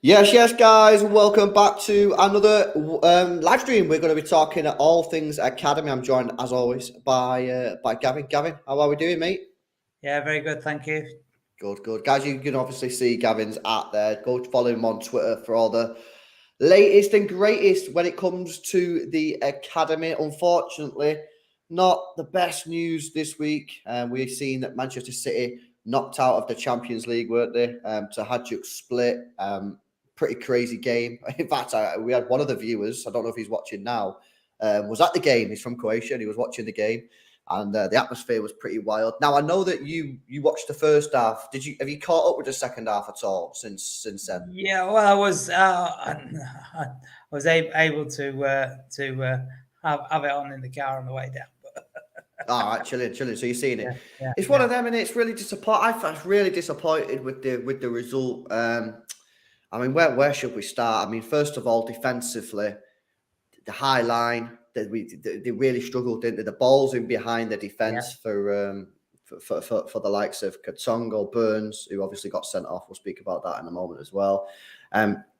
Yes, guys. Welcome back to another live stream. We're going to be talking all things academy. I'm joined, as always, by Gavin. Gavin, how are we doing, mate? Yeah, very good. Thank you. Good. Guys, you can obviously see Gavin's at there. Go follow him on Twitter for all the latest and greatest when it comes to the academy. Unfortunately, not the best news this week. We've seen that Manchester City knocked out of the Champions League, weren't they? To Hajduk Split. Pretty crazy game. In fact, we had one of the viewers, I don't know if he's watching now, was at the game. He's from Croatia and he was watching the game. And the atmosphere was pretty wild. Now, I know that you watched the first half. Have you caught up with the second half at all since then? Yeah, well, I was able to have it on in the car on the way down. All right, chilling. So you're seeing it. Yeah, It's one of them, and it's really disappointing. I was really disappointed with the result. I mean, where should we start? I mean, first of all, defensively, the high line they really struggled, didn't they? The balls in behind the defense for the likes of Katongo or Burns, who obviously got sent off. We'll speak about that in a moment as well.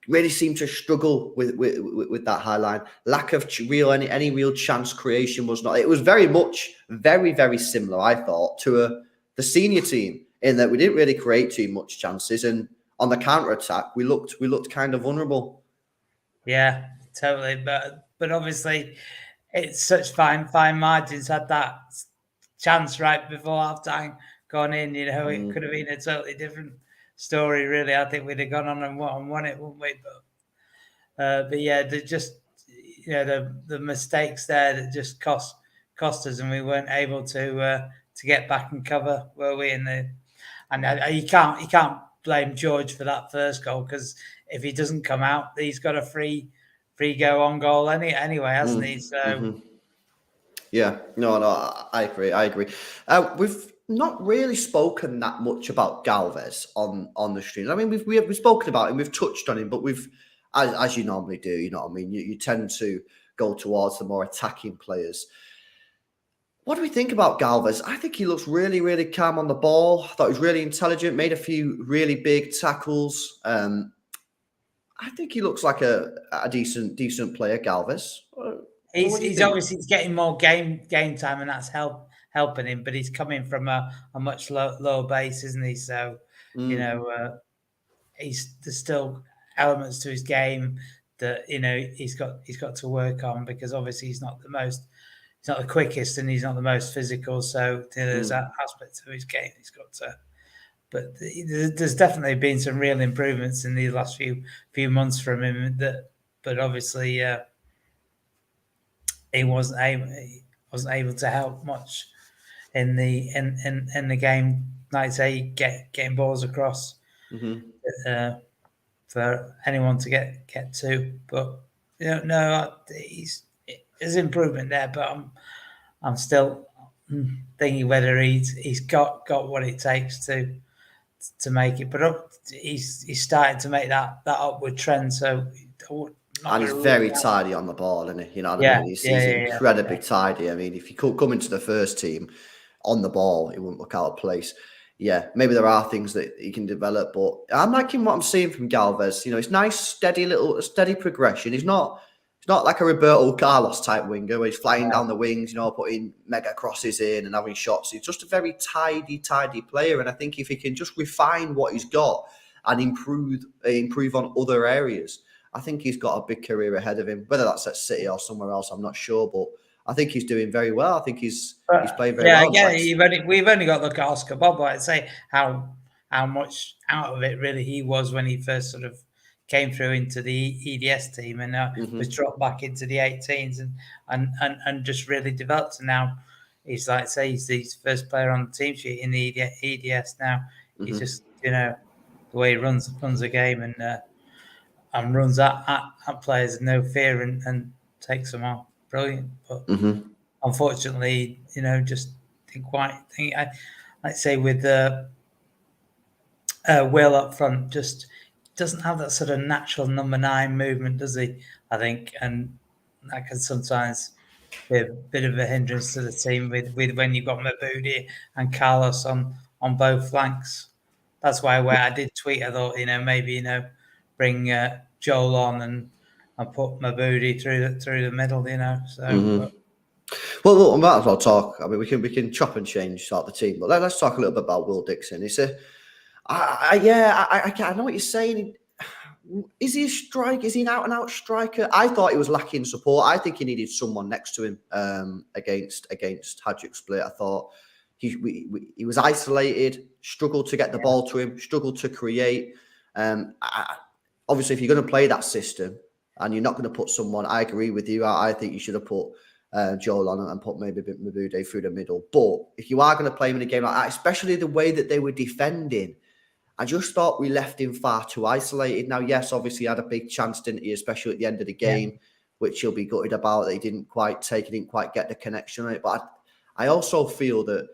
Really seemed to struggle with that high line. Lack of any real chance creation was not. It was very much very similar, I thought, to the senior team in that we didn't really create too much chances, and on the counter attack we looked kind of vulnerable. Yeah, totally. But obviously, it's such fine margins. Had that chance right before half time gone in, it could have been a totally different story. Really, I think we'd have gone on and won it, wouldn't we? But yeah, the mistakes there that just cost us, and we weren't able to get back and cover, were we? And you can't blame George for that first goal, because if he doesn't come out, he's got a free go on goal anyway, hasn't he? So yeah, no, I agree. We've not really spoken that much about Galvez on the streams. I mean, we've spoken about him, we've touched on him, but we've, as you normally do, you know what I mean? You tend to go towards the more attacking players. What do we think about Galvez? I think he looks really calm on the ball. I thought he was really intelligent, made a few really big tackles. I think he looks like a decent player, Galvez. He's obviously getting more game time, and that's helping him. But he's coming from a much lower base, isn't he? So there's still elements to his game that he's got to work on, because obviously he's not the quickest and he's not the most physical. So there's that aspect of his game he's got to. But there's definitely been some real improvements in these last few months from him. But obviously he wasn't able to help much in the game. Like I say, getting balls across for anyone to get to. But there's improvement there. But I'm still thinking whether he's got what it takes to make it. But he's starting to make that upward trend. So. And he's very tidy on the ball, isn't he? You know what I mean? He's incredibly tidy. I mean, if he could come into the first team on the ball, it wouldn't look out of place. Yeah, maybe there are things that he can develop, but I'm liking what I'm seeing from Galvez. It's nice, steady progression. He's not like a Roberto Carlos type winger where he's flying down the wings, putting mega crosses in and having shots. He's just a very tidy player, and I think if he can just refine what he's got and improve on other areas, I think he's got a big career ahead of him. Whether that's at City or somewhere else, I'm not sure, but I think he's doing very well. I think he's playing very well. Yeah, we've only got to look at Oscar Bob, but I'd say how much out of it really he was when he first sort of came through into the EDS team and was dropped back into the 18s and just really developed. And now he's he's the first player on the team sheet in the EDS now. He's just the way he runs the game and runs at players with no fear and takes them on. Brilliant. But unfortunately, just didn't quite think. I'd say with Will up front, just doesn't have that sort of natural number 9 movement, does he? I think, and that can sometimes be a bit of a hindrance to the team with when you've got Mabudi and Carlos on both flanks. That's why where I did tweet, I thought maybe bring Joel on and put Mabudi through the middle, So, well, we might as well talk. I mean, we can chop and change throughout the team, but let's talk a little bit about Will Dixon. I know what you're saying. Is he a striker? Is he an out-and-out striker? I thought he was lacking support. I think he needed someone next to him against Hajduk Split. I thought he was isolated, struggled to get the ball to him, struggled to create. Obviously, if you're going to play that system and you're not going to put someone, I agree with you. I think you should have put Joel on and put maybe Mabude through the middle. But if you are going to play him in a game like that, especially the way that they were defending, I just thought we left him far too isolated. Now, yes, obviously he had a big chance, didn't he? Especially at the end of the game, which he'll be gutted about that he didn't quite take, he didn't quite get the connection on it. But I also feel that,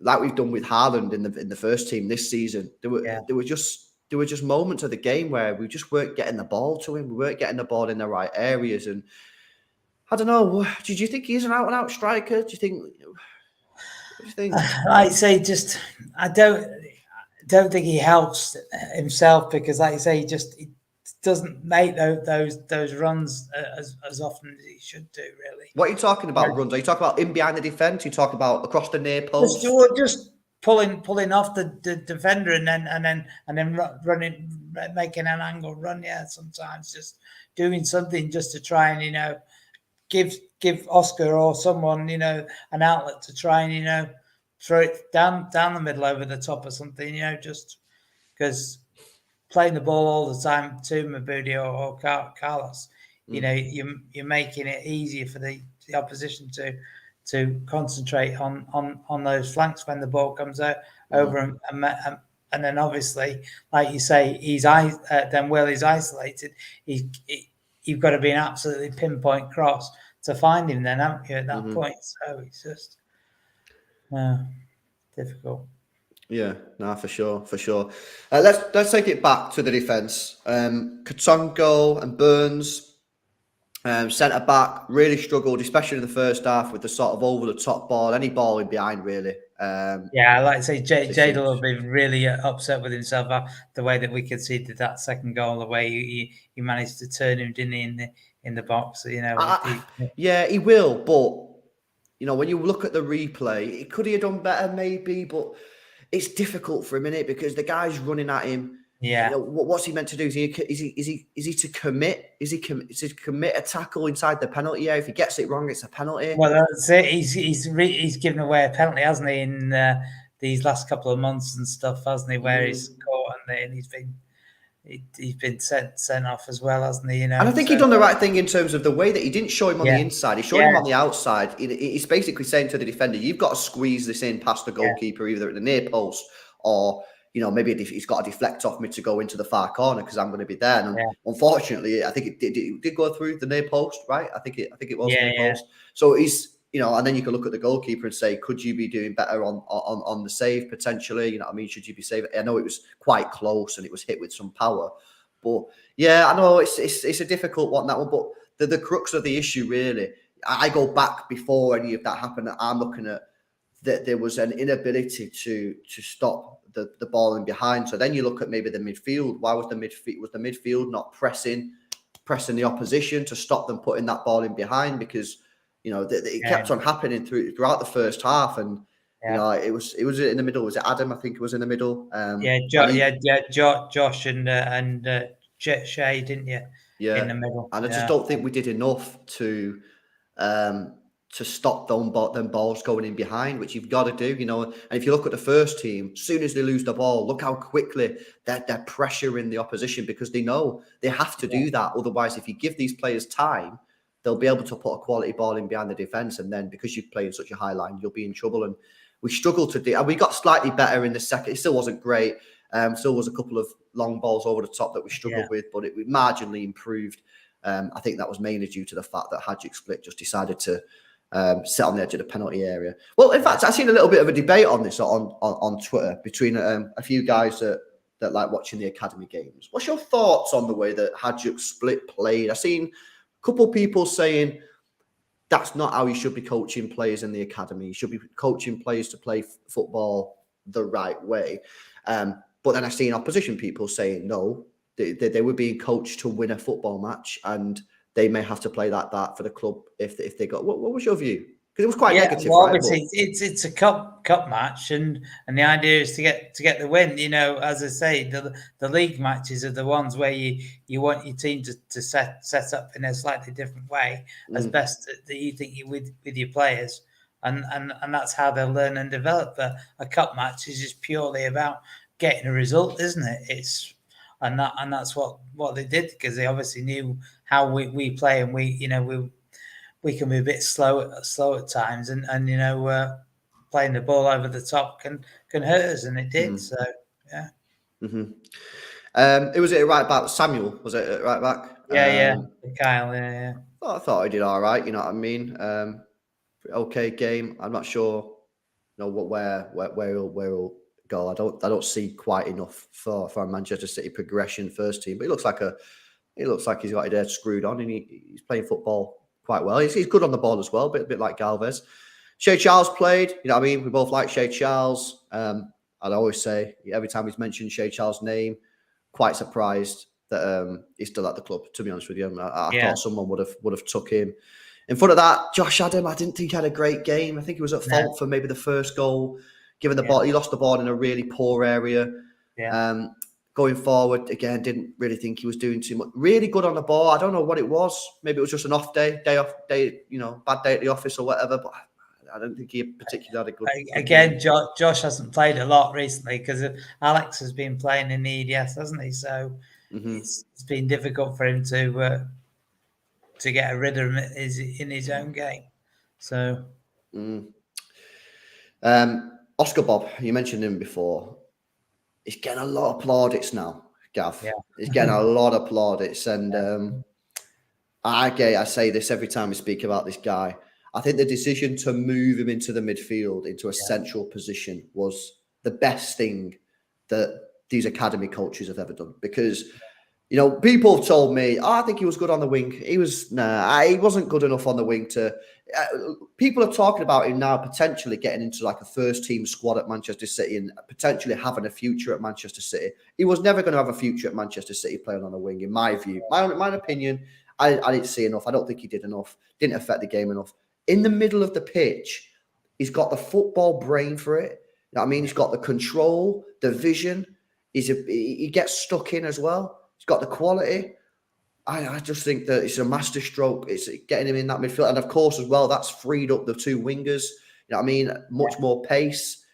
like we've done with Haaland in the first team this season, there were just moments of the game where we just weren't getting the ball to him. We weren't getting the ball in the right areas. And I don't know, did you think he's an out-and-out striker? What do you think? Like I say, I don't think he helps himself because, like I say, he doesn't make those runs as often as he should do, really. What are you talking about, runs? Are you talking about in behind the defence? Are you talking about across the near post? Just pulling off the defender and then running, making an angle run. Yeah, sometimes just doing something just to try and give Oscar or someone an outlet to try and throw it down the middle over the top or something. Just because playing the ball all the time to Mabude or Carlos, you're making it easier for the opposition to concentrate on those flanks when the ball comes out over and then obviously, like you say, then Will is isolated. You've got to be an absolutely pinpoint cross to find him then, haven't you, at that point? So it's just difficult. Yeah, no, for sure. Let's take it back to the defence. Katongo and Burns, centre back, really struggled, especially in the first half with the sort of over the top ball, any ball in behind, really. I like to say Jadel will be really upset with himself the way that we conceded that second goal, the way he managed to turn him, didn't he, in the box? Yeah, he will, but when you look at the replay, could he have done better, maybe? But it's difficult for him, innit? Because the guy's running at him. Yeah. What's he meant to do? Is he to commit? Is he to commit a tackle inside the penalty area? If he gets it wrong, it's a penalty. Well, that's it. He's given away a penalty, hasn't he, in these last couple of months and stuff, hasn't he? Where he's caught and he's been sent off as well, hasn't he? And I think he's done the right thing in terms of the way that he didn't show him on the inside. He showed him on the outside. He's basically saying to the defender, you've got to squeeze this in past the goalkeeper, either at the near post or, maybe he's got to deflect off me to go into the far corner because I'm going to be there. And unfortunately, I think it did go through the near post, right? I think it was near post. So he's, and then you can look at the goalkeeper and say, could you be doing better on the save potentially? You know what I mean? Should you be saving? I know it was quite close and it was hit with some power. But I know it's a difficult one, that one. But the crux of the issue, really, I go back before any of that happened. I'm looking at that there was an inability to stop the ball in behind. So then you look at maybe the midfield. Why was the midfield not pressing the opposition to stop them putting that ball in behind? Because it kept on happening throughout the first half, and it was in the middle. Was it Adam? I think it was in the middle. Josh and Shay, didn't you? Yeah, in the middle. And I just don't think we did enough to stop them balls going in behind, which you've got to do, And if you look at the first team, as soon as they lose the ball, look how quickly they're pressuring the opposition because they know they have to do that. Otherwise, if you give these players time, they'll be able to put a quality ball in behind the defence. And then because you're playing such a high line, you'll be in trouble. And we struggled to do, and we got slightly better in the second. It still wasn't great. Still was a couple of long balls over the top that we struggled with, but we marginally improved. I think that was mainly due to the fact that Hajduk Split just decided to sit on the edge of the penalty area. Well, in fact, I've seen a little bit of a debate on this on Twitter between a few guys that like watching the academy games. What's your thoughts on the way that Hajduk Split played? I've seen a couple of people saying that's not how you should be coaching players in the academy. You should be coaching players to play football the right way. But then I've seen opposition people saying, no, they were being coached to win a football match and they may have to play that for the club if they got. What was your view? Because it was quite negative. Well, right? Obviously, it's a cup match, and the idea is to get the win. As I say, the league matches are the ones where you want your team to set up in a slightly different way as best that you think you with your players. and that's how they'll learn and develop. A cup match is just purely about getting a result, isn't it? And that's what they did, because they obviously knew how we play, and we can be a bit slow at times, and playing the ball over the top can hurt us, and it did. So yeah. It was at right back. Samuel was it at right back? Kyle. Yeah. I thought he did all right. You know what I mean? Okay game. I'm not sure. Where he'll go. I don't see quite enough for a Manchester City progression first team. But he looks like he's got his head screwed on, and he's playing football quite well. He's good on the ball as well, a bit like Galvez. Shea Charles played. You know what I mean? We both like Shea Charles. I'd always say every time he's mentioned Shea Charles' name, quite surprised that he's still at the club. To be honest with you, I thought someone would have took him. In front of that, Josh Adam, I didn't think he had a great game. I think he was at fault for maybe the first goal, given the ball. He lost the ball in a really poor area. Going forward, again, didn't really think he was doing too much. Really good on the ball. I don't know what it was. Maybe it was just an off day, bad day at the office or whatever. But I don't think he particularly had a good. Again, Josh hasn't played a lot recently because Alex has been playing in the EDS, hasn't he? So it's been difficult for him to get a rhythm in his own game. So, Oscar Bob, you mentioned him before. He's getting a lot of plaudits now, Gav. Yeah. He's getting a lot of plaudits, and I say this every time we speak about this guy. I think the decision to move him into the midfield, into a central position, was the best thing that these academy coaches have ever done. Because, people have told me, I think he was good on the wing. He wasn't good enough on the wing to... people are talking about him now potentially getting into like a first-team squad at Manchester City and potentially having a future at Manchester City. He was never going to have a future at Manchester City playing on the wing, in my view. My opinion, I didn't see enough. I don't think he did enough. Didn't affect the game enough. In the middle of the pitch, he's got the football brain for it. You know what I mean? He's got the control, the vision. He gets stuck in as well. He's got the quality. I just think that it's a master stroke. It's getting him in that midfield. And of course, as well, that's freed up the two wingers. You know what I mean? Much more pace.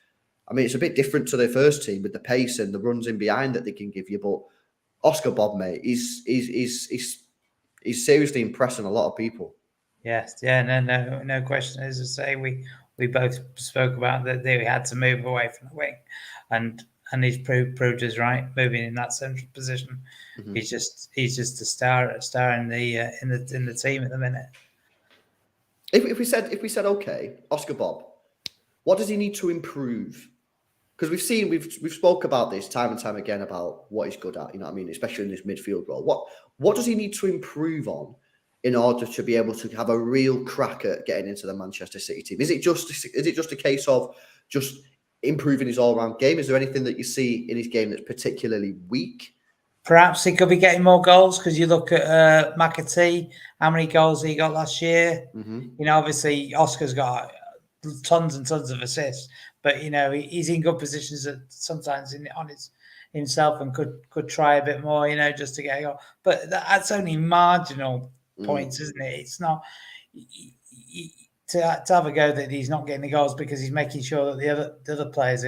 I mean, it's a bit different to the first team with the pace and the runs in behind that they can give you. But Oscar Bob, mate, he's seriously impressing a lot of people. Yes, no question. As I say, we both spoke about that they had to move away from the wing, and he's proved us right, moving in that central position. He's just a star in the team at the minute. If we said okay, Oscar Bob, what does he need to improve? Because we've spoke about this time and time again about what he's good at. You know what I mean, especially in this midfield role. What does he need to improve on in order to be able to have a real crack at getting into the Manchester City team? Is it just a case of just improving his all-round game? Is there anything that you see in his game that's particularly weak? Perhaps he could be getting more goals, because you look at McAtee, how many goals he got last year. Obviously Oscar's got tons and tons of assists, but he's in good positions sometimes on his himself, and could try a bit more, just to get a goal. But that's only marginal points, isn't it? It's not to have a go that he's not getting the goals because he's making sure that the other players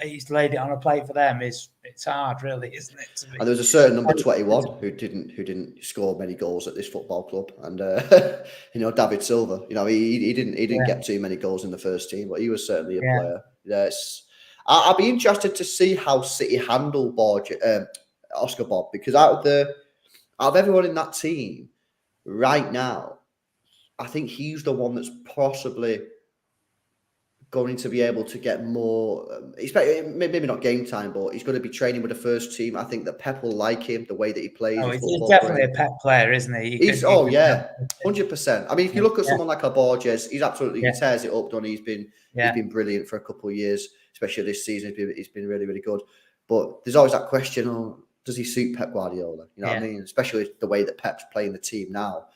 he's laid it on a plate for them. It's hard, really, isn't it? And there was a certain number 21 who didn't score many goals at this football club, and David Silva. He didn't get too many goals in the first team, but he was certainly a player. Yes, I'd be interested to see how City handle Oscar Bob, because out of everyone in that team right now, I think he's the one that's possibly going to be able to get more, maybe not game time, but he's going to be training with the first team. I think that Pep will like him, the way that he plays. Oh, he's definitely a Pep player, isn't he? 100%. I mean, if you look at someone like Borges, he's absolutely, he tears it up, He's been brilliant for a couple of years, especially this season. He's been really, really good. But there's always that question, does he suit Pep Guardiola? You know what I mean? Especially the way that Pep's playing the team now.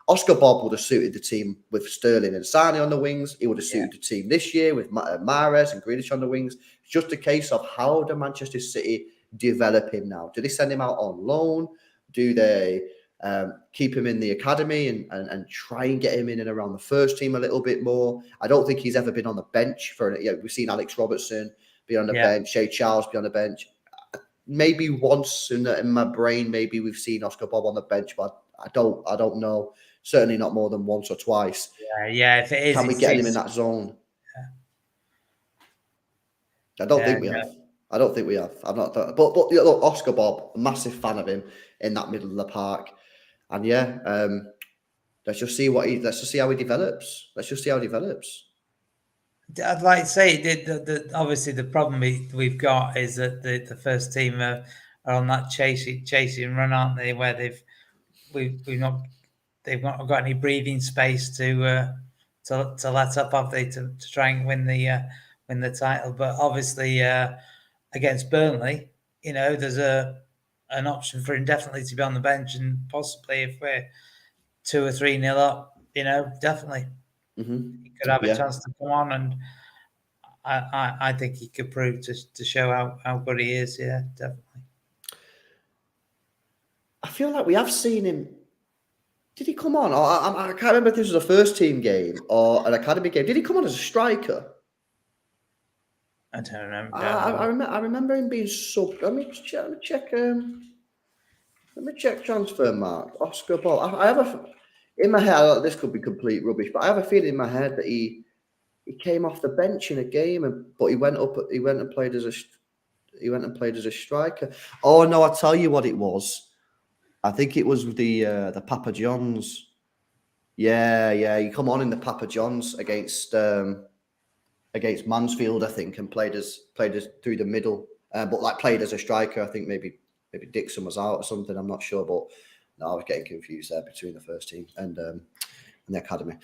Oscar Bob would have suited the team with Sterling and Sane on the wings. He would have suited the team this year with Mahrez and Grealish on the wings. It's just a case of how do Manchester City develop him now? Do they send him out on loan? Do they keep him in the academy and try and get him in and around the first team a little bit more. I don't think he's ever been on the bench we've seen Alex Robertson be on the bench, Shea Charles be on the bench. Maybe once in my brain, maybe we've seen Oscar Bob on the bench, but I don't know. Certainly not more than once or twice. Yeah. If it is, can we get him in that zone? I don't think we have. I don't think we have. I'm not. But look, Oscar Bob, a massive fan of him in that middle of the park, and let's just see how he develops. I'd like to say obviously the problem we've got is that the first team are on that chasing run, aren't they? Where they've not got any breathing space to let up, have they, to try and win the title. But obviously against Burnley, there's an option for him definitely to be on the bench, and possibly if we're 2 or 3-0 up, definitely he could have a chance to come on, and I think he could prove to show how good he is. Yeah, definitely. I feel like we have seen him. Did he come on? I can't remember if this was a first team game or an academy game. Did he come on as a striker? I don't remember. I remember him being sub. Let me check. Let me check transfer mark. Oscar Bob. I have in my head. This could be complete rubbish, but I have a feeling in my head that he came off the bench in a game, but he went and played as a striker. Oh no! I tell you what it was. I think it was the Papa John's. Yeah. He come on in the Papa John's against Mansfield, I think, and played as through the middle, but played as a striker. I think maybe Dixon was out or something. I'm not sure, but no, I was getting confused there between the first team and the academy.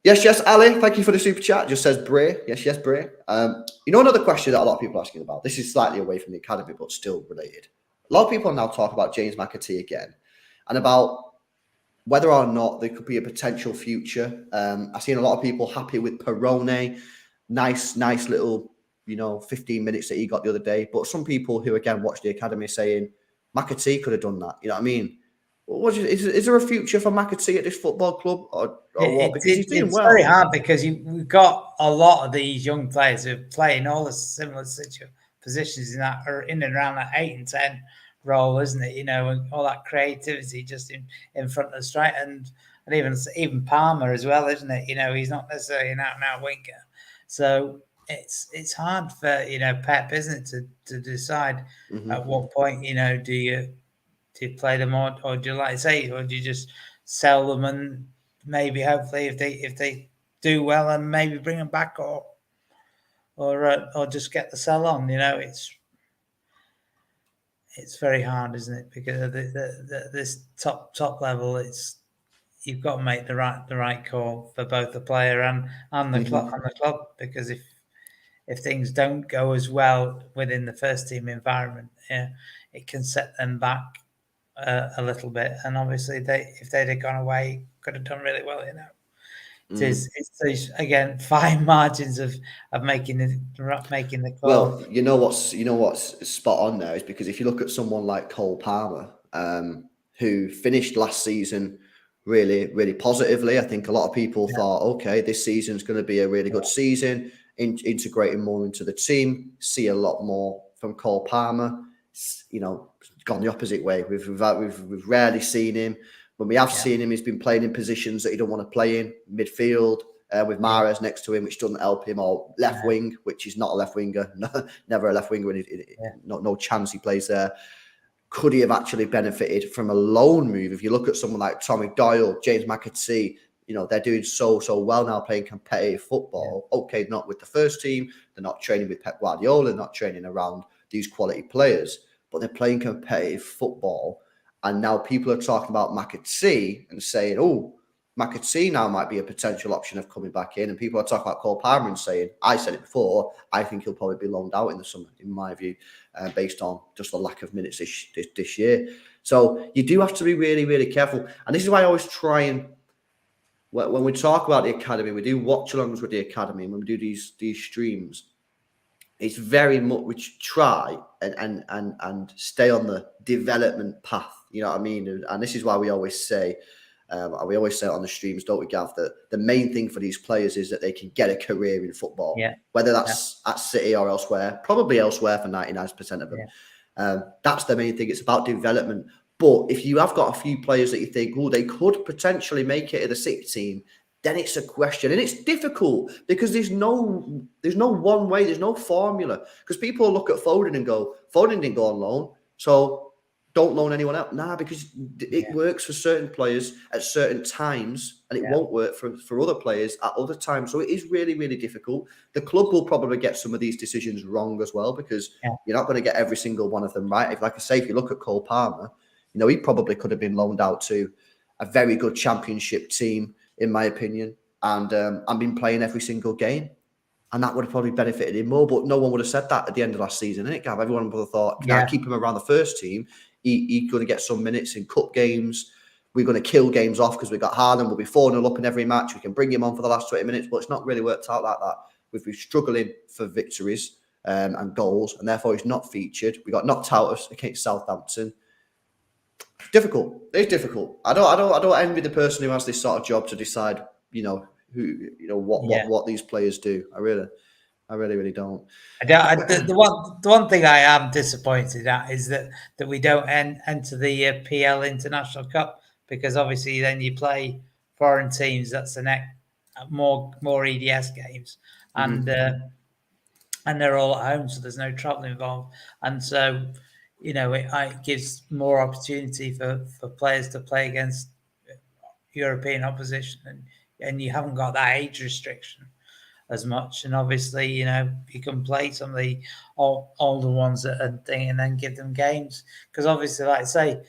Yes, Ali, thank you for the super chat. Just says Bray. Yes, Bray. Another question that a lot of people are asking about. This is slightly away from the academy, but still related. A lot of people now talk about James McAtee again, and about whether or not there could be a potential future. I've seen a lot of people happy with Perone. Nice little, 15 minutes that he got the other day. But some people who, again, watch the academy saying McAtee could have done that. You know what I mean? Is there a future for McAtee at this football club or what? Because he's doing well. It's very hard because we've got a lot of these young players who play in all the similar positions in and around that 8 and 10 role, isn't it? And all that creativity just in front of the strike, and even Palmer as well, isn't it? He's not necessarily an out-and-out winger, so it's hard for Pep, isn't it, to decide at what point do you play them or do you, like I say, or do you just sell them and maybe hopefully if they do well and maybe bring them back or just get the sell on. It's very hard, isn't it? Because this top level, you've got to make the right call for both the player and the club. Because if things don't go as well within the first team environment, it can set them back a little bit. And obviously, if they'd have gone away, could have done really well. It's again fine margins of making the call. Well, you know what's spot on there is because if you look at someone like Cole Palmer, who finished last season really, really positively. I think a lot of people thought, okay, this season's going to be a really good season, integrating more into the team. See a lot more from Cole Palmer. Gone the opposite way. We've rarely seen him. When we have seen him, he's been playing in positions that he don't want to play in, midfield, with Mahrez next to him, which doesn't help him, or left wing, which is not a left winger, never a left winger, no chance he plays there. Could he have actually benefited from a loan move? If you look at someone like Tommy Doyle, James McAtee, they're doing so well now, playing competitive football. Okay, not with the first team, they're not training with Pep Guardiola, they're not training around these quality players, but they're playing competitive football. And now people are talking about McAtee and saying, oh, McAtee now might be a potential option of coming back in. And people are talking about Cole Palmer and saying, I said it before, I think he'll probably be loaned out in the summer, in my view, based on just the lack of minutes this year. So you do have to be really, really careful. And this is why I always try and, when we talk about the academy, we do watch-alongs with the academy, and when we do these streams, it's very much which try and stay on the development path. You know what I mean? And this is why we always say it on the streams, don't we, Gav? That the main thing for these players is that they can get a career in football, whether that's at City or elsewhere, probably elsewhere for 99% of them. That's the main thing. It's about development. But if you have got a few players that you think, oh, they could potentially make it to the City team, then it's a question. And it's difficult because there's no one way, there's no formula. Because people look at Foden and go, Foden didn't go on loan, so don't loan anyone else. Nah, because it works for certain players at certain times and it won't work for other players at other times. So it is really, really difficult. The club will probably get some of these decisions wrong as well, because you're not going to get every single one of them right. If, like I say, if you look at Cole Palmer, you know, he probably could have been loaned out to a very good championship team, in my opinion, and been playing every single game. And that would have probably benefited him more, but no one would have said that at the end of last season, innit, Gav? Everyone would have thought, can I keep him around the first team? He's going to get some minutes in cup games. We're going to kill games off because we got Haaland. We'll be 4-0 up in every match. We can bring him on for the last 20 minutes, but it's not really worked out like that. We've been struggling for victories and goals, and therefore he's not featured. We got knocked out against Southampton. Difficult. It's difficult. I don't envy the person who has this sort of job to decide, what these players do. I really don't. The one thing I am disappointed at is that we don't enter the PL International Cup, because obviously then you play foreign teams. That's the next more EDS games, and they're all at home, so there's no travel involved, and so it gives more opportunity for players to play against European opposition, and you haven't got that age restriction as much. And obviously, you can play some of the older ones and then give them games, because obviously, like I say,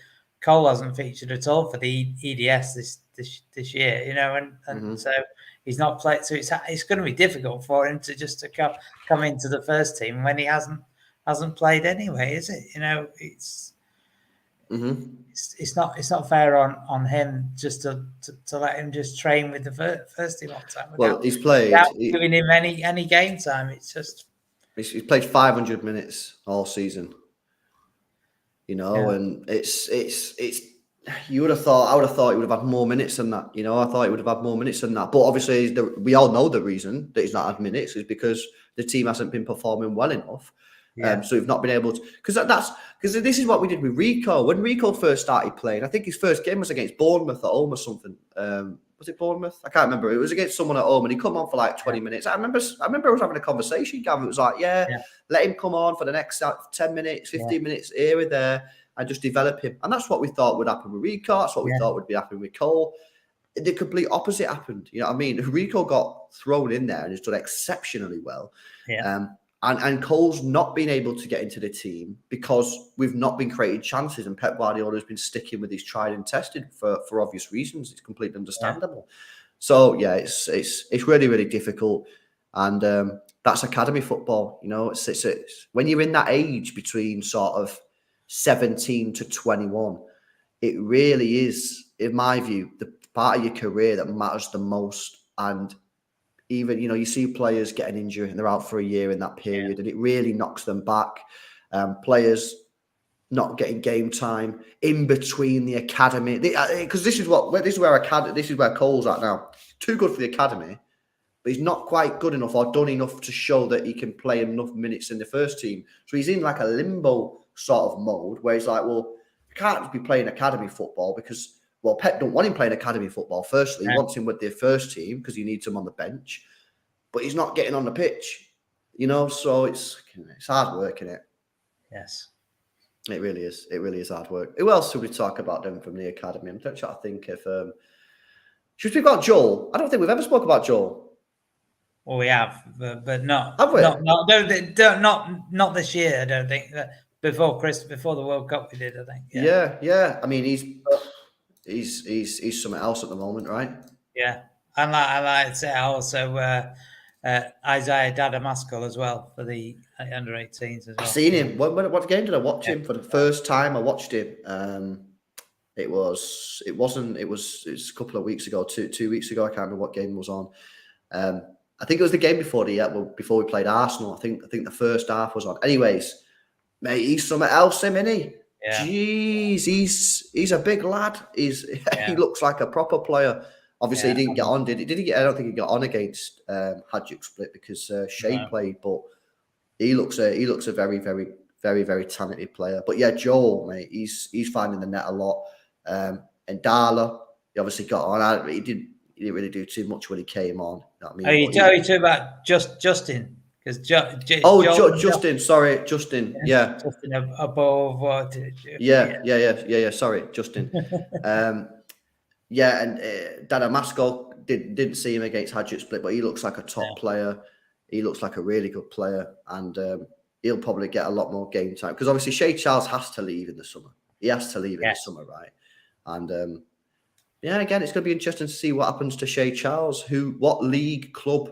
Cole hasn't featured at all for the EDS this year, and so he's not played. So it's going to be difficult for him to come into the first team when he hasn't played anyway, is it? It's not fair on him just to let him just train with the first team all the time. Well, he's played without giving him any game time. It's just he's played 500 minutes all season. And it's you would have thought. I would have thought he would have had more minutes than that. I thought he would have had more minutes than that. But obviously, we all know the reason that he's not had minutes is because the team hasn't been performing well enough. So we've not been able to, because this is what we did with Rico. When Rico first started playing, I think his first game was against Bournemouth at home or something. Was it Bournemouth? I can't remember. It was against someone at home, and he come on for like 20 minutes. I remember I was having a conversation, Gavin. It was like, let him come on for the next 10 minutes, 15 minutes here and there, and just develop him. And that's what we thought would happen with Rico. That's what we thought would be happening with Cole. The complete opposite happened. You know what I mean? Rico got thrown in there and has done exceptionally well. And Cole's not been able to get into the team because we've not been creating chances, and Pep Guardiola has been sticking with his tried and tested for obvious reasons. It's completely understandable. So it's really, really difficult, and that's academy football. It's when you're in that age between sort of 17 to 21, it really is, in my view, the part of your career that matters the most. And even, you see players getting injured and they're out for a year in that period, and it really knocks them back. Players not getting game time in between the academy, because this is where Cole's at now. Too good for the academy, but he's not quite good enough or done enough to show that he can play enough minutes in the first team. So he's in like a limbo sort of mode where he's like, well, I can't be playing academy football because, well, Pep don't want him playing academy football. Firstly, he wants him with the first team because he needs him on the bench, but he's not getting on the pitch, so it's hard work, isn't it? Yes. It really is. It really is hard work. Who else should we talk about them from the academy? I'm trying to think if should we speak about Joel? I don't think we've ever spoke about Joel. Well, we have, but not. Have we? Not this year. I don't think. Before the World Cup, we did. I think. Yeah. I mean, he's something else at the moment, right? Yeah, and like I say, also Isaiah Dadamasco as well for the under 18s as well. I've seen him. What game did I watch him for the first time? I watched him. It was a couple of weeks ago, 2 weeks ago. I can't remember what game was on. I think it was the game before before we played Arsenal. I think the first half was on. Anyways, mate, he's something else, isn't he? Yeah. Jeez, he's a big lad. He looks like a proper player. Obviously, he didn't get on, did he? Did he get? I don't think he got on against Hadjuk Split because Shea played. But he looks a very, very, very, very talented player. But yeah, Joel, mate, he's finding the net a lot. And Darla, he obviously got on. He didn't really do too much when he came on. You know what I mean? Are you talking about Justin? Because Justin. Sorry, Justin. Yeah, Justin above what? Yeah. Sorry, Justin. Yeah, and Dada Masco didn't see him against Hadjuk Split, but he looks like a top player. He looks like a really good player, and he'll probably get a lot more game time because obviously Shea Charles has to leave in the summer. He has to leave in the summer, right? And again, it's going to be interesting to see what happens to Shea Charles. What league club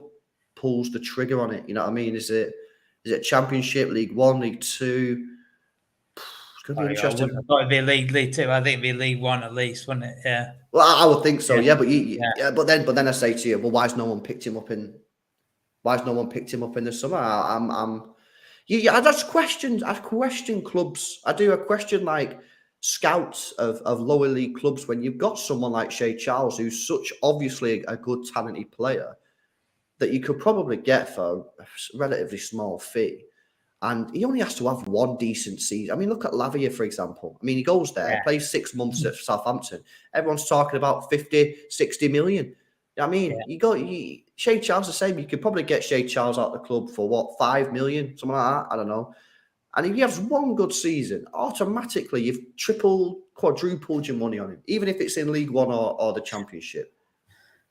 pulls the trigger on it? You know what I mean? Is it Championship, League One, League Two? It's going to be interesting. I thought it'd be League Two. I think it'd be League One at least, wouldn't it? Yeah. Well, I would think so. Yeah, but then I say to you, well, why has no one picked him up in the summer? I just questions. I question clubs. I do. I question like scouts of lower league clubs when you've got someone like Shea Charles, who's such obviously a good talented player that you could probably get for a relatively small fee. And he only has to have one decent season. I mean, look at Lavia, for example. I mean, he goes there, plays 6 months at Southampton. Everyone's talking about 50, 60 million. I mean, Shea Charles the same. You could probably get Shea Charles out of the club for what, 5 million, something like that. I don't know. And if he has one good season, automatically you've quadrupled your money on him, even if it's in League One or the Championship.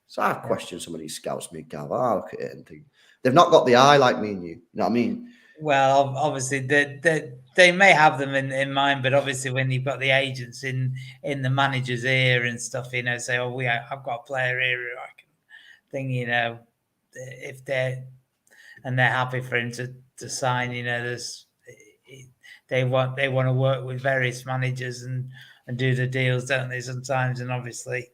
So I question some of these scouts, Gav. I look at it and think they've not got the eye like me and you. You know what I mean? Well, obviously they may have them in mind, but obviously when you've got the agents in the manager's ear and stuff, you know, say, "Oh, I've got a player here who I can think," you know, if they're happy for him to sign, you know, they want to work with various managers and do the deals, don't they? Sometimes, and obviously,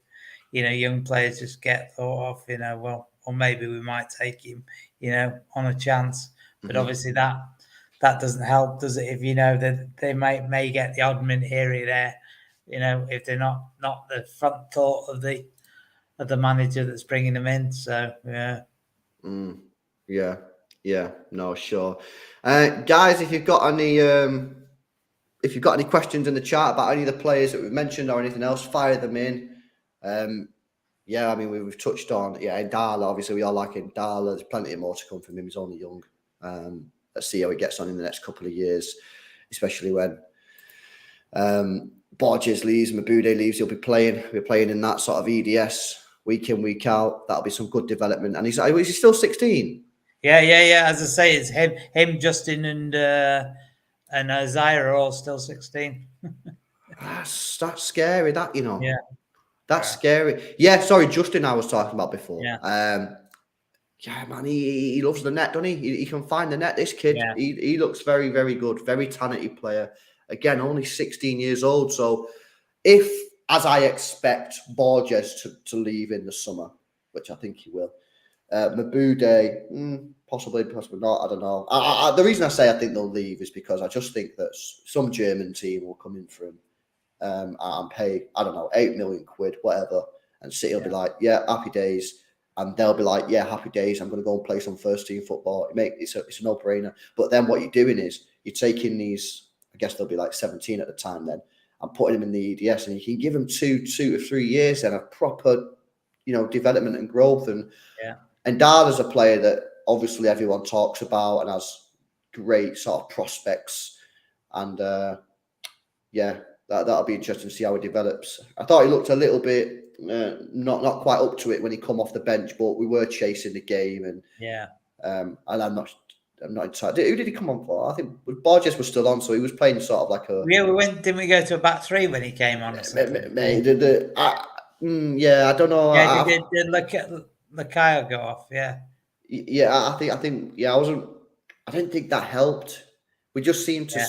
you know, young players just get thought of, you know, well, or maybe we might take him, you know, on a chance. But obviously that doesn't help, does it? If you know that they may get the odd minute here or there, you know, if they're not the front thought of the manager that's bringing them in. So no, sure. Guys, if you've got any questions in the chat about any of the players that we've mentioned or anything else, fire them in. I mean, we've touched on Ndala. Obviously, we all like Ndala. There's plenty more to come from him. He's only young. Let's see how he gets on in the next couple of years, especially when Borges leaves, Mabude leaves. He'll be playing in that sort of EDS week in, week out. That'll be some good development. And is he still 16? Yeah. As I say, it's him, Justin, and Isaiah are all still 16. That's scary. That, you know. Yeah. That's scary. Yeah, sorry, Justin I was talking about before. Yeah. Man, he loves the net, doesn't he? He can find the net, this kid. Yeah. He looks very, very good, very talented player. Again, only 16 years old. So if, as I expect, Borges to leave in the summer, which I think he will, Mabude, possibly not, I don't know. The reason I say I think they'll leave is because I just think that some German team will come in for him and pay, I don't know, 8 million quid, whatever. And City will be like, yeah, happy days. And they'll be like, yeah, happy days. I'm going to go and play some first team football. It's a no-brainer. But then what you're doing is you're taking these, I guess they'll be like 17 at the time then, and putting them in the EDS. And you can give them two to 3 years then of proper, you know, development and growth. And Dala's a player that obviously everyone talks about and has great sort of prospects. And that'll be interesting to see how he develops. I thought he looked a little bit not quite up to it when he come off the bench, but we were chasing the game, and and I'm not entirely. Who did he come on for? I think Borges was still on, so he was playing sort of like a. Yeah, didn't we go to a back three when he came on? I don't know. Yeah, did Lacaille go off? Yeah. Yeah, I think. Yeah, I didn't think that helped. We just seemed to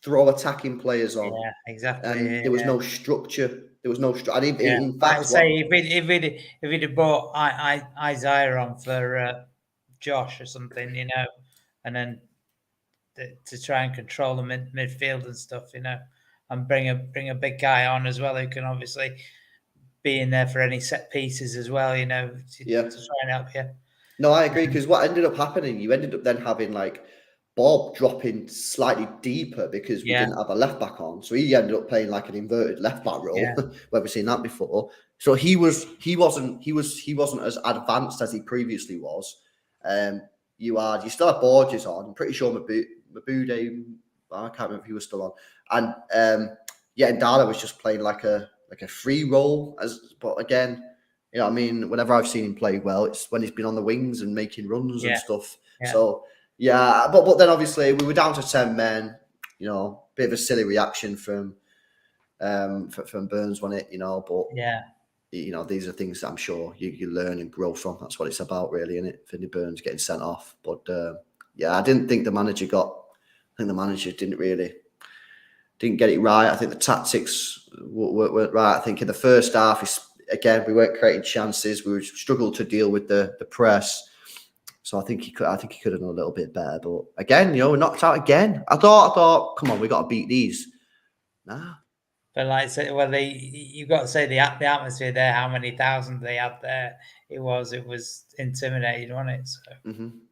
throw attacking players on. Yeah, exactly. And there was no structure. There was no structure. In fact, say if he'd have brought Isaiah on for Josh or something, and then to try and control the midfield and stuff, and bring a big guy on as well who can obviously be in there for any set pieces as well, to try and help you. No, I agree, because what ended up happening, you ended up then having like Bob dropping slightly deeper because we didn't have a left back on, so he ended up playing like an inverted left back role. Where we've seen that before. So he wasn't as advanced as he previously was. You still have Borges on. I'm pretty sure Mabude, I can't remember if he was still on, and and Dala was just playing like a free role. But again, whenever I've seen him play well, it's when he's been on the wings and making runs and stuff. Yeah. So but then obviously we were down to 10 men. Bit of a silly reaction from Burns, wasn't it? But these are things that I'm sure you learn and grow from. That's what it's about, really, isn't it? Finley Burns getting sent off, but I didn't think the manager didn't get it right. I think the tactics weren't right. I think in the first half, again, we weren't creating chances. We struggled to deal with the press. So I think he could have done a little bit better. But again, we're knocked out again. I thought, come on, we got to beat these. Nah. But like I said, well, you've got to say the atmosphere there, how many thousands they had there. It was intimidating, wasn't it? So.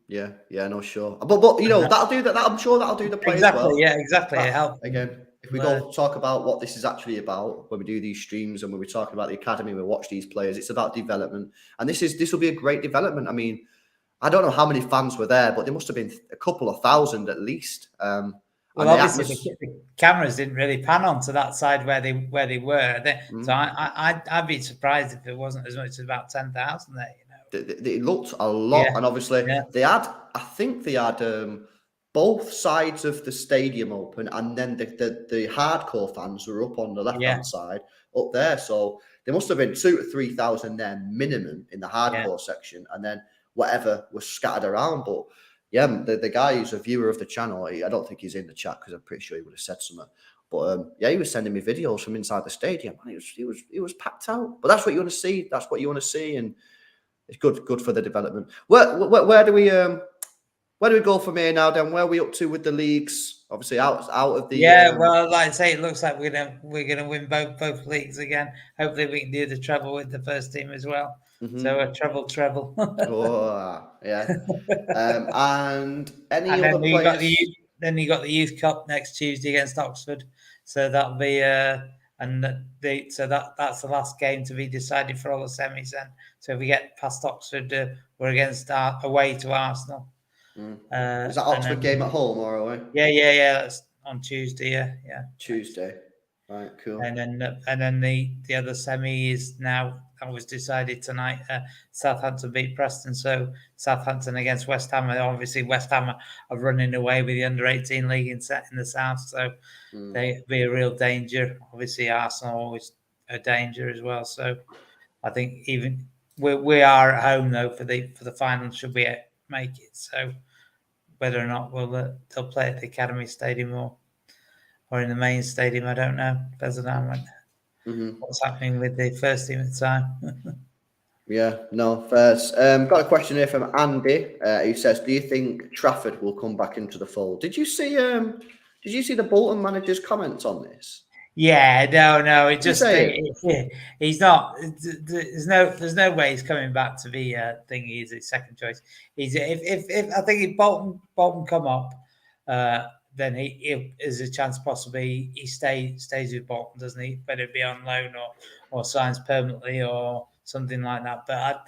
Yeah, no, sure. But that'll do that. I'm sure that'll do the play as well. Yeah, exactly. It helps. Again, if we go talk about what this is actually about, when we do these streams and when we're talking about the academy, we watch these players, it's about development. And this will be a great development. I don't know how many fans were there, but there must have been a couple of thousand at least. Well, obviously the cameras didn't really pan onto that side where they were. So I'd be surprised if it wasn't as much as about 10,000 there. It looked a lot, and obviously they had. I think they had both sides of the stadium open, and then the hardcore fans were up on the left hand side up there. So there must have been 2,000 to 3,000 there minimum in the hardcore section, and then whatever was scattered around. But the guy who's a viewer of the channel, I don't think he's in the chat because I'm pretty sure he would have said something. But he was sending me videos from inside the stadium. He was packed out. But that's what you want to see. That's what you want to see, and it's good for the development. Where do we go from here now? Then where are we up to with the leagues? Obviously out of the well, like I say, it looks like we're gonna win both leagues again. Hopefully, we can do the treble with the first team as well. Mm-hmm. So a treble. Oh, yeah. And other players? Then you got the Youth Cup next Tuesday against Oxford. So that'll be that's the last game to be decided for all the semis. Then, so if we get past Oxford, we're away to Arsenal. Is that Oxford game at home or away? Yeah. That's on Tuesday. Yeah. Tuesday. Right, cool. And then the other semi is now. That was decided tonight. Southampton beat Preston, so Southampton against West Ham. Obviously, West Ham are running away with the under-18 league in the south, so they'd be a real danger. Obviously, Arsenal always a danger as well. So I think even we are at home though for the final. Should we make it? So whether or not they'll play at the Academy Stadium or in the main stadium, I don't know. Depends on what's happening with the first team at the time. First. Got a question here from Andy. He says, "Do you think Trafford will come back into the fold?" Did you see the Bolton manager's comments on this? Yeah, no. It just he's not. There's no way he's coming back to be He's a second choice. If I think if Bolton come up, then he is a chance possibly he stays with Bolton, doesn't he? Better be on loan or signs permanently or something like that. But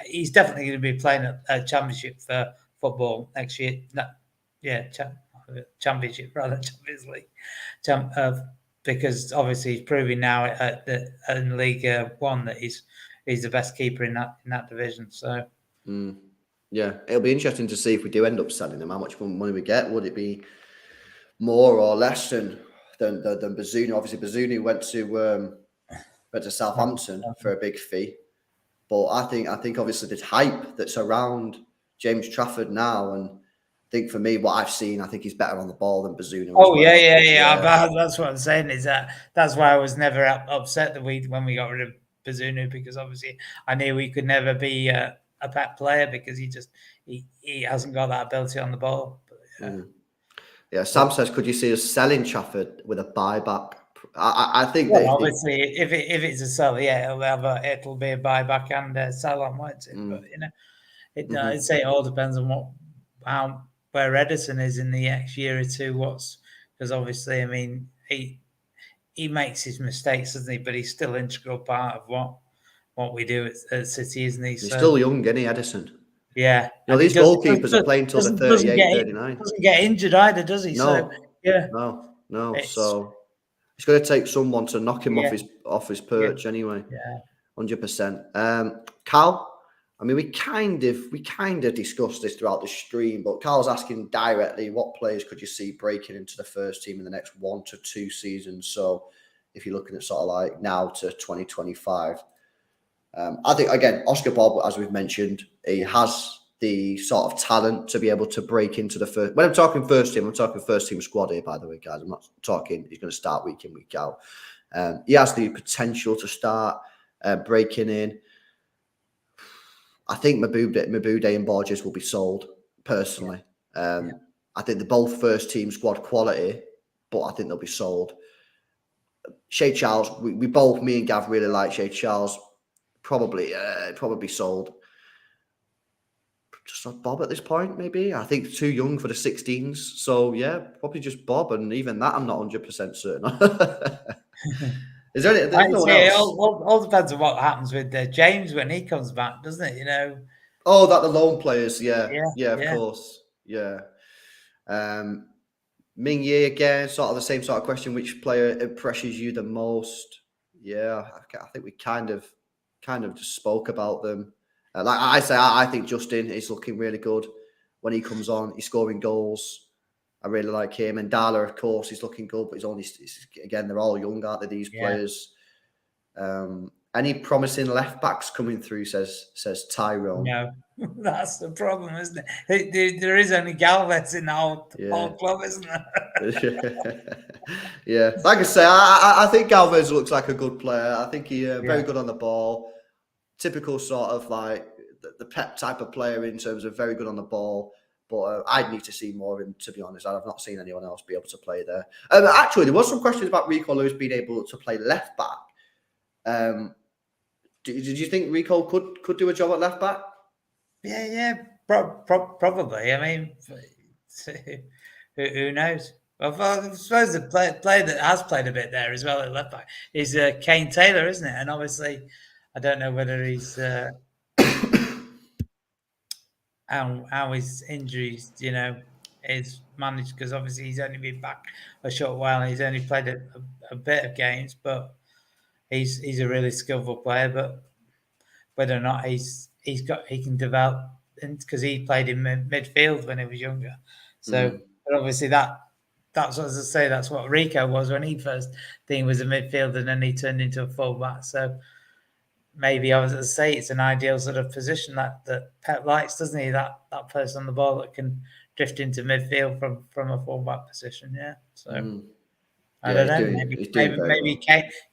he's definitely going to be playing a championship for football next year. Championship rather, Champions League. Because obviously he's proving now in League One that he's the best keeper in that division. So it'll be interesting to see if we do end up selling him. How much money we get? Would it be more or less than Bazunu? Obviously, Bazunu went to Southampton for a big fee, but I think obviously the hype that's around James Trafford now, and I think for me, what I've seen, I think he's better on the ball than Bazunu. Yeah. That's what I'm saying. Is that's why I was never upset when we got rid of Bazunu, because obviously I knew he could never be a back player because he hasn't got that ability on the ball. But, yeah. Sam says, could you see us selling Trafford with a buyback? I think well, obviously, if it's a sell, yeah, it'll be a buyback and a sell on, won't it? But I'd say it all depends on where Edison is in the next year or two. Because obviously, I mean, he makes his mistakes, doesn't he? But he's still an integral part of what we do at City, isn't he? He's still young, isn't he, Edison? Yeah. These goalkeepers are playing till they're 38, 39. Doesn't get injured either, does he? No. So, yeah. No. So it's going to take someone to knock him off his perch anyway. Yeah. 100%. Cal, I mean, we kind of discussed this throughout the stream, but Carl's asking directly, what players could you see breaking into the first team in the next 1 to 2 seasons? So if you're looking at sort of like now to 2025, I think, again, Oscar Bob, as we've mentioned, he has the sort of talent to be able to break into the first. When I'm talking first team, I'm talking first team squad here, by the way, guys. I'm not talking he's going to start week in, week out. He has the potential to start breaking in. I think Mabude and Borges will be sold, personally. I think they're both first team squad quality, but I think they'll be sold. Shay Charles, we both, me and Gav, really like Shay Charles. Probably sold. Just Bob at this point, maybe. I think too young for the 16s. So, yeah, probably just Bob. And even that, I'm not 100% certain. Is there no one else? It all depends on what happens with James when he comes back, doesn't it? You know. Oh, that the loan players, yeah, of course, yeah. Ming Yi again, sort of the same sort of question. Which player impresses you the most? Yeah, I think we kind of just spoke about them. Like I say, I think Justin is looking really good when he comes on. He's scoring goals. I really like him. And Dala, of course, he's looking good, but again, they're all young, aren't they, these players? Any promising left backs coming through, says Tyrone. No, that's the problem, isn't it? There is only Galvez in the whole club, isn't there? Yeah. Like I say, I think Galvez looks like a good player. I think he's very good on the ball. Typical sort of like the Pep type of player in terms of very good on the ball. But I'd need to see more of him, to be honest. I've not seen anyone else be able to play there. Actually, there was some questions about Rico Lewis being able to play left back. Did you think Rico could do a job at left back? Yeah, probably. I mean, who knows? Well, I suppose the player that has played a bit there as well at left back is Kane Taylor, isn't it? And obviously, I don't know whether he's how his injuries, is managed, because obviously he's only been back a short while and he's only played a bit of games, but he's a really skillful player. But whether or not he can develop, because he played in midfield when he was younger. So, but obviously that's what I say. That's what Rico was when he first thing was a midfielder, and then he turned into a fullback. So maybe it's an ideal sort of position that Pep likes, doesn't he? That person on the ball that can drift into midfield from a fullback position. Yeah. So. I don't know. Maybe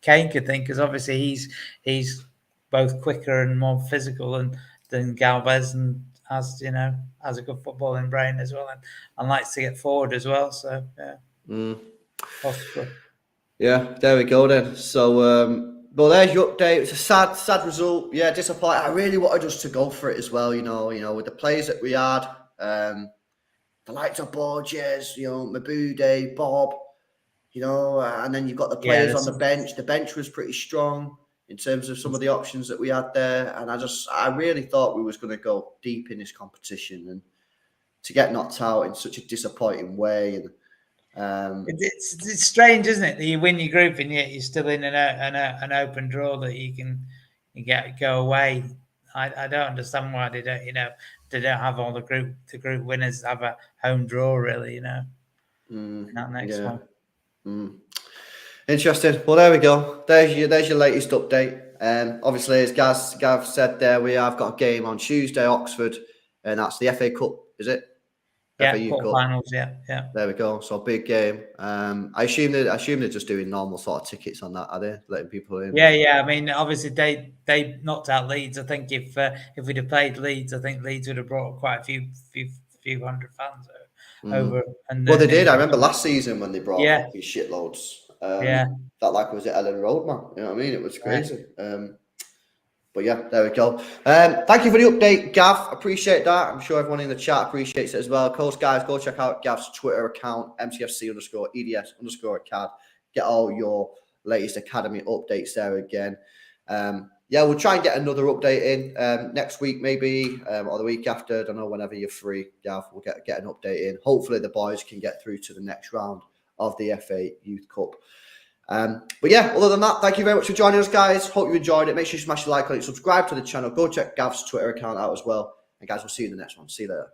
Kane could think, because obviously he's both quicker and more physical than Galvez, and has a good footballing brain as well, and likes to get forward as well. So possibly. Yeah, there we go then. So, well, there's your update. It's a sad result. Yeah, disappointing. I really wanted us to go for it as well. With the players that we had, the likes of Borges, Mabude, Bob. And then you've got the players on the bench. The bench was pretty strong in terms of some of the options that we had there. And I really thought we was going to go deep in this competition, and to get knocked out in such a disappointing way. And it's strange, isn't it, that you win your group and yet you're still in an open draw that you can go away. I don't understand why they don't have all the group winners have a home draw, really. That next one. Interesting. Well, there we go. There's your latest update. Obviously, as Gav said there, we have got a game on Tuesday, Oxford, and that's the FA Cup, is it? FAU Cup. Quarterfinals. Yeah. There we go. So big game. I assume they're just doing normal sort of tickets on that, are they? Letting people in. Yeah. I mean, obviously they knocked out Leeds. I think if we'd have played Leeds, I think Leeds would have brought quite a few hundred fans over. And well, they did. I remember last season when they brought fucking shitloads. Felt like it was at Ellen Road, man. You know what I mean? It was crazy. But yeah, there we go. Thank you for the update, Gav. Appreciate that. I'm sure everyone in the chat appreciates it as well. Of course, guys, go check out Gav's Twitter account, MCFC_EDS_acad. Get all your latest academy updates there again. We'll try and get another update in next week, maybe, or the week after. I don't know, whenever you're free, Gav, we'll get an update in. Hopefully, the boys can get through to the next round of the FA Youth Cup. But yeah, other than that, thank you very much for joining us, guys. Hope you enjoyed it. Make sure you smash the like on it, subscribe to the channel, go check Gav's Twitter account out as well. And guys, we'll see you in the next one. See you later.